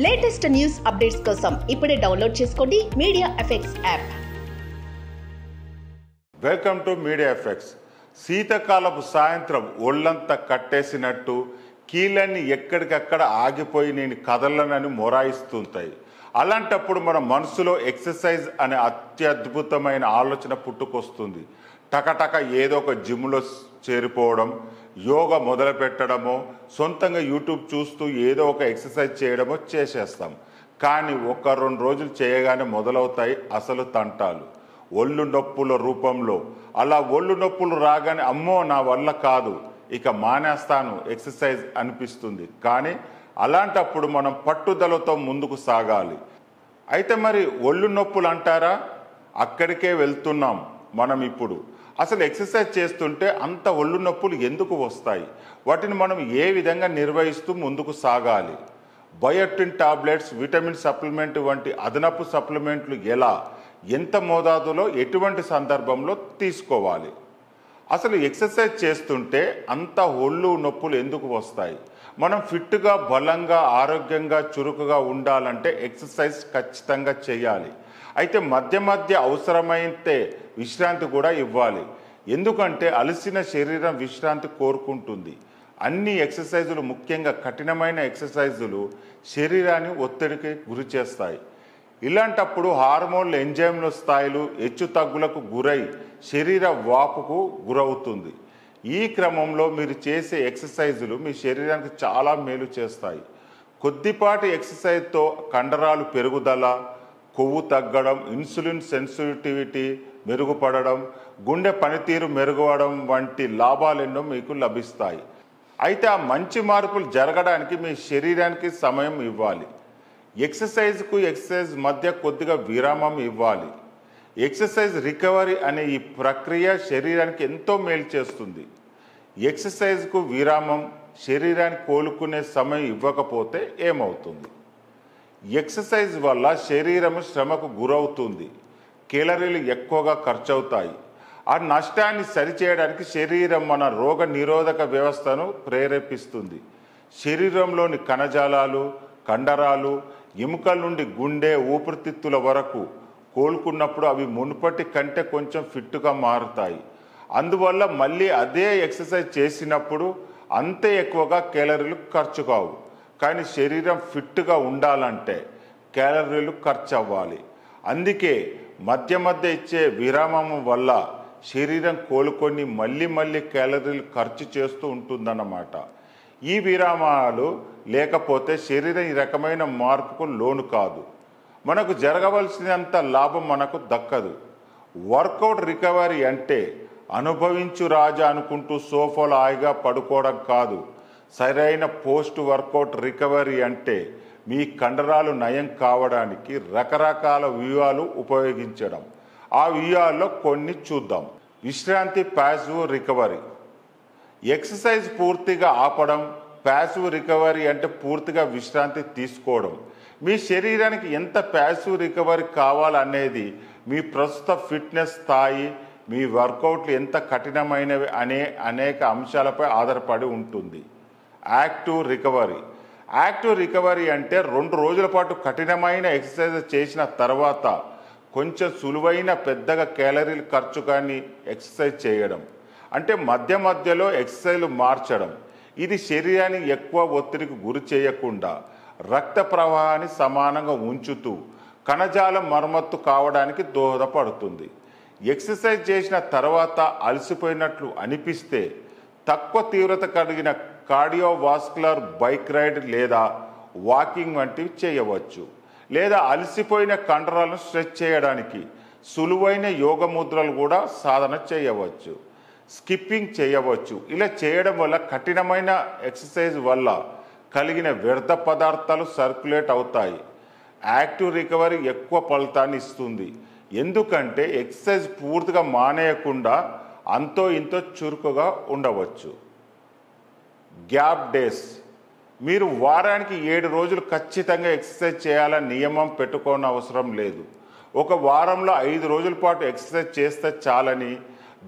Latest news updates కోసం ఇప్పుడే download చేసుకోండి media effects app. Welcome to media effects. శీతాకాలపు సాయంత్రం ఒళ్ళంతా కట్టేసినట్టు కీళ్ళన్నీ ఎక్కడికక్కడ ఆగిపోయి నేను కదలనని మొరాయిస్తుంటాయి. అలాంటప్పుడు మన మనసులో ఎక్సర్సైజ్ అనే అత్యద్భుతమైన ఆలోచన పుట్టుకొస్తుంది. టకటక ఏదో ఒక జిమ్లో చేరిపోవడం, యోగా మొదలు పెట్టడమో, సొంతంగా యూట్యూబ్ చూస్తూ ఏదో ఒక ఎక్సర్సైజ్ చేయడమో చేసేస్తాం. కానీ 1-2 రోజులు చేయగానే మొదలవుతాయి అసలు తంటాలు, ఒళ్ళు నొప్పుల రూపంలో. అలా ఒళ్ళు నొప్పులు రాగానే అమ్మో నా వల్ల కాదు, ఇక మానేస్తాను ఎక్సర్సైజ్ అనిపిస్తుంది. కానీ అలాంటప్పుడు మనం పట్టుదలతో ముందుకు సాగాలి. అయితే మరి ఒళ్ళు నొప్పులు అంటారా, అక్కడికే వెళ్తున్నాం మనం ఇప్పుడు. అసలు ఎక్సర్సైజ్ చేస్తుంటే అంత ఒళ్ళు నొప్పులు ఎందుకు వస్తాయి, వాటిని మనం ఏ విధంగా నిర్వహిస్తూ ముందుకు సాగాలి, బయోటిన్ టాబ్లెట్స్, విటమిన్ సప్లిమెంట్ వంటి అదనపు సప్లిమెంట్లు ఎలా, ఎంత మోతాదులో, ఎటువంటి సందర్భంలో తీసుకోవాలి, అసలు ఎక్సర్సైజ్ చేస్తుంటే అంత ఒళ్ళు నొప్పులు ఎందుకు వస్తాయి, మనం ఫిట్గా, బలంగా, ఆరోగ్యంగా, చురుకుగా ఉండాలంటే ఎక్సర్సైజ్ ఖచ్చితంగా చేయాలి. అయితే మధ్య మధ్య అవసరమైతే విశ్రాంతి కూడా ఇవ్వాలి. ఎందుకంటే అలసిన శరీరం విశ్రాంతి కోరుకుంటుంది. అన్ని ఎక్సర్సైజులు, ముఖ్యంగా కఠినమైన ఎక్సర్సైజులు శరీరాన్ని ఒత్తిడికి గురి చేస్తాయి. ఇలాంటప్పుడు హార్మోన్ల, ఎంజైమ్ల స్థాయిలు హెచ్చు తగ్గులకు గురై శరీర వాపుకు గురవుతుంది. ఈ క్రమంలో మీరు చేసే ఎక్సర్సైజులు మీ శరీరానికి చాలా మేలు చేస్తాయి. కొద్దిపాటి ఎక్సర్సైజ్తో కండరాలు పెరుగుదల, కొవ్వు తగ్గడం, ఇన్సులిన్ సెన్సిటివిటీ మెరుగుపడడం, గుండె పనితీరు మెరుగవడం వంటి లాభాలెన్నో మీకు లభిస్తాయి. అయితే ఆ మంచి మార్పులు జరగడానికి మీ శరీరానికి సమయం ఇవ్వాలి. ఎక్సర్సైజ్కు ఎక్సర్సైజ్ మధ్య కొద్దిగా విరామం ఇవ్వాలి. ఎక్సర్సైజ్ రికవరీ అనే ఈ ప్రక్రియ శరీరానికి ఎంతో మేలు చేస్తుంది. ఎక్సర్సైజ్కు విరామం, శరీరాన్ని కోలుకునే సమయం ఇవ్వకపోతే ఏమవుతుంది? ఎక్సర్సైజ్ వల్ల శరీరం శ్రమకు గురవుతుంది, కేలరీలు ఎక్కువగా ఖర్చు అవుతాయి. ఆ నష్టాన్ని సరిచేయడానికి శరీరం మన రోగ నిరోధక వ్యవస్థను ప్రేరేపిస్తుంది. శరీరంలోని కణజాలాలు, కండరాలు, ఎముకల నుండి గుండె, ఊపిరితిత్తుల వరకు కోలుకున్నప్పుడు అవి మునుపటి కంటే కొంచెం ఫిట్గా మారుతాయి. అందువల్ల మళ్ళీ అదే ఎక్సర్సైజ్ చేసినప్పుడు అంతే ఎక్కువగా కేలరీలు ఖర్చు కావు. కానీ శరీరం ఫిట్గా ఉండాలంటే క్యాలరీలు ఖర్చు అవ్వాలి. అందుకే మధ్య మధ్య ఇచ్చే విరామం వల్ల శరీరం కోలుకొని మళ్ళీ క్యాలరీలు ఖర్చు చేస్తూ ఉంటుందన్నమాట. ఈ విరామాలు లేకపోతే శరీరం ఈ రకమైన మార్పుకు లోను కాదు. మనకు జరగవలసినంత లాభం మనకు దక్కదు. వర్కౌట్ రికవరీ అంటే అనుభవించు రాజా అనుకుంటూ సోఫాలో హాయిగా పడుకోవడం కాదు. సరైన పోస్ట్ వర్కౌట్ రికవరీ అంటే మీ కండరాలు నయం కావడానికి రకరకాల వ్యూహాలు ఉపయోగించడం. ఆ వ్యూహాల్లో కొన్ని చూద్దాం. విశ్రాంతి, ప్యాసివ్ రికవరీ. ఎక్సర్సైజ్ పూర్తిగా ఆపడం. ప్యాసివ్ రికవరీ అంటే పూర్తిగా విశ్రాంతి తీసుకోవడం. మీ శరీరానికి ఎంత ప్యాసివ్ రికవరీ కావాలనేది మీ ప్రస్తుత ఫిట్నెస్ స్థాయి, మీ వర్కౌట్లు ఎంత కఠినమైనవి అనే అనేక అంశాలపై ఆధారపడి ఉంటుంది. Active recovery. యాక్టివ్ రికవరీ అంటే 2 రోజుల పాటు కఠినమైన ఎక్సర్సైజ్ చేసిన తర్వాత కొంచెం సులువైన, పెద్దగా కేలరీలు ఖర్చు కానీ ఎక్సర్సైజ్ చేయడం. అంటే మధ్య మధ్యలో ఎక్సర్సైజ్లు మార్చడం. ఇది శరీరాన్ని ఎక్కువ ఒత్తిడికి గురి చేయకుండా రక్త ప్రవాహాన్ని సమానంగా ఉంచుతూ కణజాలం మరమ్మత్తు కావడానికి దోహదపడుతుంది. ఎక్సర్సైజ్ చేసిన తర్వాత అలసిపోయినట్లు అనిపిస్తే తక్కువ తీవ్రత కలిగిన కార్డియోవాస్కులర్ బైక్ రైడ్ లేదా వాకింగ్ వంటివి చేయవచ్చు. లేదా అలసిపోయిన కండరాలను స్ట్రెచ్ చేయడానికి సులువైన యోగ ముద్రలు కూడా సాధన చేయవచ్చు. స్కిప్పింగ్ చేయవచ్చు. ఇలా చేయడం వల్ల కఠినమైన ఎక్సర్సైజ్ వల్ల కలిగిన వ్యర్థ పదార్థాలు సర్క్యులేట్ అవుతాయి. యాక్టివ్ రికవరీ ఎక్కువ ఫలితాన్ని ఇస్తుంది. ఎందుకంటే ఎక్సర్సైజ్ పూర్తిగా మానేయకుండా అంతో ఇంతో చురుకుగా ఉండవచ్చు. Gap days. మీరు వారానికి 7 రోజులు ఖచ్చితంగా ఎక్సర్సైజ్ చేయాలని నియమం పెట్టుకోని అవసరం లేదు. ఒక వారంలో 5 రోజుల పాటు ఎక్సర్సైజ్ చేస్తే చాలని,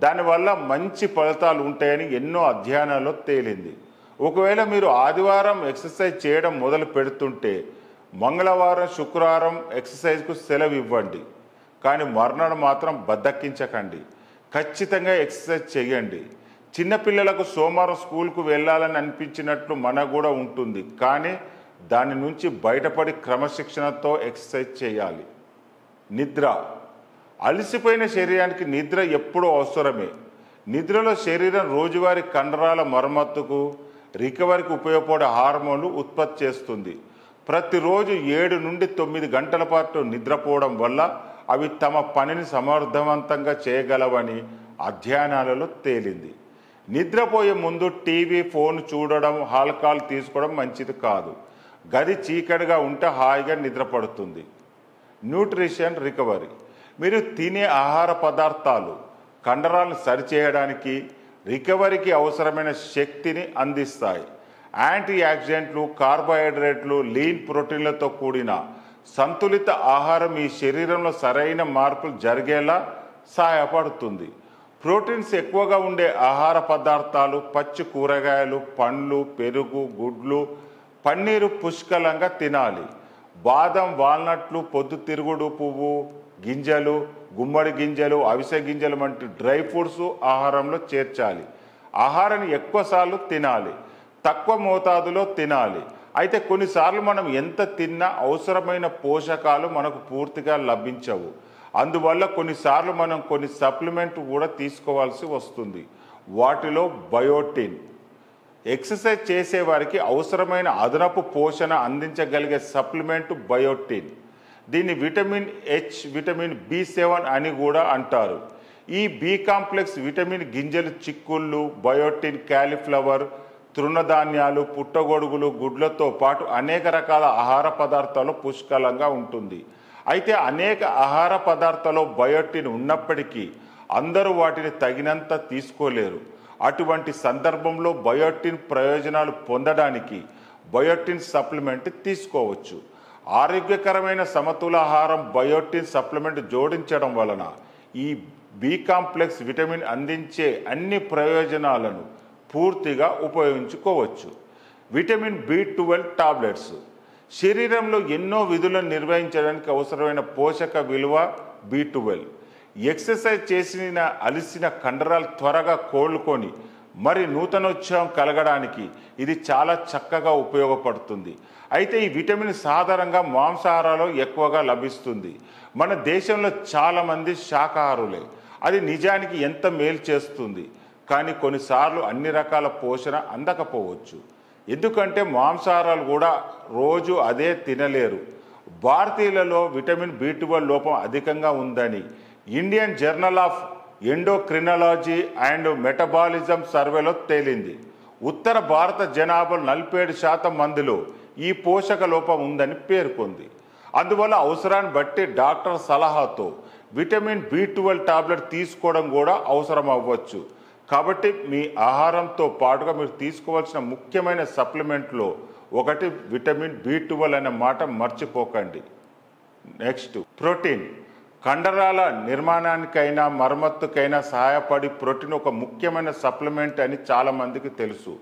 దానివల్ల మంచి ఫలితాలు ఉంటాయని ఎన్నో అధ్యయనాల్లో తేలింది. ఒకవేళ మీరు ఆదివారం ఎక్సర్సైజ్ చేయడం మొదలు పెడుతుంటే మంగళవారం శుక్రవారం ఎక్సర్సైజ్కు సెలవు ఇవ్వండి, కానీ మర్నాడు మాత్రం బద్దకించకండి. ఖచ్చితంగా ఎక్సర్సైజ్ చేయండి. చిన్నపిల్లలకు సోమవారం స్కూల్కు వెళ్ళాలని అనిపించినట్లు మనకు కూడా ఉంటుంది, కానీ దాని నుంచి బయటపడి క్రమశిక్షణతో ఎక్సర్సైజ్ చేయాలి. నిద్ర. అలసిపోయిన శరీరానికి నిద్ర ఎప్పుడూ అవసరమే. నిద్రలో శరీరం రోజువారీ కండరాల మరమ్మతుకు, రికవరీకి ఉపయోగపడే హార్మోన్లు ఉత్పత్తి చేస్తుంది. ప్రతిరోజు 7 నుండి 9 గంటల పాటు నిద్రపోవడం వల్ల అవి తమ పనిని సమర్థవంతంగా చేయగలవని అధ్యయనాలలో తేలింది. నిద్రపోయే ముందు టీవీ, ఫోన్ చూడడం, ఆల్కహాల్ తీసుకోవడం మంచిది కాదు. గది చీకటిగా ఉంటే హాయిగా నిద్రపడుతుంది. Nutrition recovery. మీరు తినే ఆహార పదార్థాలు కండరాలను సరిచేయడానికి, రికవరీకి అవసరమైన శక్తిని అందిస్తాయి. యాంటీ ఆక్సిడెంట్లు, కార్బోహైడ్రేట్లు, లీన్ ప్రోటీన్లతో కూడిన సంతులిత ఆహారం మీ శరీరంలో సరైన మార్పులు జరిగేలా సహాయపడుతుంది. ప్రోటీన్స్ ఎక్కువగా ఉండే ఆహార పదార్థాలు, పచ్చి కూరగాయలు, పండ్లు, పెరుగు, గుడ్లు, పన్నీరు పుష్కలంగా తినాలి. బాదం, వాల్నట్లు, పొద్దుతిరుగుడు పువ్వు గింజలు, గుమ్మడి గింజలు, అవిసె గింజలు వంటి డ్రై ఫ్రూట్స్ ఆహారంలో చేర్చాలి. ఆహారాన్ని ఎక్కువసార్లు తినాలి, తక్కువ మోతాదులో తినాలి. అయితే కొన్నిసార్లు మనం ఎంత తిన్నా అవసరమైన పోషకాలు మనకు పూర్తిగా లభించవు. అందువల్ల కొన్నిసార్లు మనం కొన్ని సప్లిమెంట్ కూడా తీసుకోవాల్సి వస్తుంది. వాటిలో బయోటిన్. ఎక్సర్సైజ్ చేసేవారికి అవసరమైన అదనపు పోషణ అందించగలిగే సప్లిమెంట్ బయోటిన్. దీన్ని విటమిన్ హెచ్, విటమిన్ B7 అని కూడా అంటారు. ఈ బి కాంప్లెక్స్ విటమిన్ గింజలు, చిక్కుళ్ళు, బయోటిన్ కాలీఫ్లవర్, తృణధాన్యాలు, పుట్టగొడుగులు, గుడ్లతో పాటు అనేక రకాల ఆహార పదార్థాలు పుష్కలంగా ఉంటుంది. అయితే అనేక ఆహార పదార్థాల్లో బయోటిన్ ఉన్నప్పటికీ అందరూ వాటిని తగినంత తీసుకోలేరు. అటువంటి సందర్భంలో బయోటిన్ ప్రయోజనాలు పొందడానికి బయోటిన్ సప్లిమెంట్ తీసుకోవచ్చు. ఆరోగ్యకరమైన సమతుల ఆహారం బయోటిన్ సప్లిమెంట్ జోడించడం వలన ఈ బి కాంప్లెక్స్ విటమిన్ అందించే అన్ని ప్రయోజనాలను పూర్తిగా ఉపయోగించుకోవచ్చు. Vitamin B12 tablets. శరీరంలో ఎన్నో విధులను నిర్వహించడానికి అవసరమైన పోషక విలువ B12. ఎక్సర్సైజ్ చేసిన అలసిన కండరాలు త్వరగా కోలుకొని మరి నూతనోత్సాహం కలగడానికి ఇది చాలా చక్కగా ఉపయోగపడుతుంది. అయితే ఈ విటమిన్ సాధారణంగా మాంసాహారాల్లో ఎక్కువగా లభిస్తుంది. మన దేశంలో చాలామంది శాకాహారులే. అది నిజానికి ఎంత మేలు చేస్తుంది, కానీ కొన్నిసార్లు అన్ని రకాల పోషణ అందకపోవచ్చు. ఎందుకంటే మాంసాహారాలు కూడా రోజు అదే తినలేరు. భారతీయులలో విటమిన్ B12 లోపం అధికంగా ఉందని Indian journal of endocrinology and metabolism సర్వేలో తేలింది. ఉత్తర భారత జనాభా 47% మందిలో ఈ పోషక లోపం ఉందని పేర్కొంది. అందువల్ల అవసరాన్ని బట్టి డాక్టర్ సలహాతో విటమిన్ B12 టాబ్లెట్ తీసుకోవడం కూడా అవసరం అవ్వచ్చు. కాబట్టి మీ ఆహారంతో పాటుగా మీరు తీసుకోవాల్సిన ముఖ్యమైన సప్లిమెంట్లో ఒకటి విటమిన్ B12 అనే మాట మర్చిపోకండి. Next, protein. కండరాల నిర్మాణానికైనా మరమ్మతుకైనా సహాయపడి ప్రోటీన్ ఒక ముఖ్యమైన సప్లిమెంట్ అని చాలామందికి తెలుసు.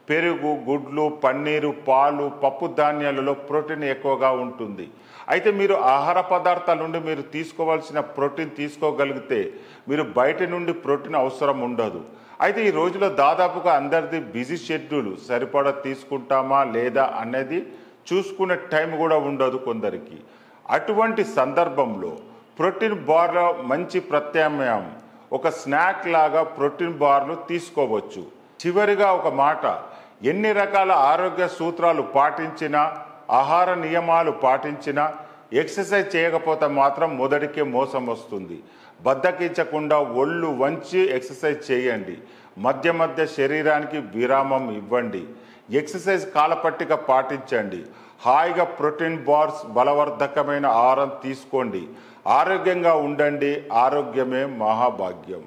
పెరుగు, గుడ్లు, పన్నీరు, పాలు, పప్పు ధాన్యాలలో ప్రోటీన్ ఎక్కువగా ఉంటుంది. అయితే మీరు ఆహార పదార్థాల నుండి మీరు తీసుకోవాల్సిన ప్రోటీన్ తీసుకోగలిగితే మీరు బయట నుండి ప్రోటీన్ అవసరం ఉండదు. అయితే ఈ రోజులో దాదాపుగా అందరిది బిజీ షెడ్యూల్, సరిపడా తీసుకుంటామా లేదా అనేది చూసుకునే టైం కూడా ఉండదు కొందరికి. అటువంటి సందర్భంలో ప్రోటీన్ బార్ల మంచి ప్రత్యామ్నాయం. ఒక స్నాక్ లాగా ప్రోటీన్ బార్లు తీసుకోవచ్చు. చివరిగా ఒక మాట, ఎన్ని రకాల ఆరోగ్య సూత్రాలు పాటించినా, ఆహార నియమాలు పాటించినా, ఎక్సర్సైజ్ చేయకపోతే మాత్రం మొదటికే మోసం వస్తుంది. బద్దకించకుండా ఒళ్ళు వంచి ఎక్సర్సైజ్ చేయండి. మధ్య మధ్య శరీరానికి విరామం ఇవ్వండి. ఎక్సర్సైజ్ కాలపట్టిక పాటించండి. హాయిగా ప్రోటీన్ బార్స్, బలవర్ధకమైన ఆహారం తీసుకోండి. ఆరోగ్యంగా ఉండండి. ఆరోగ్యమే మహాభాగ్యం.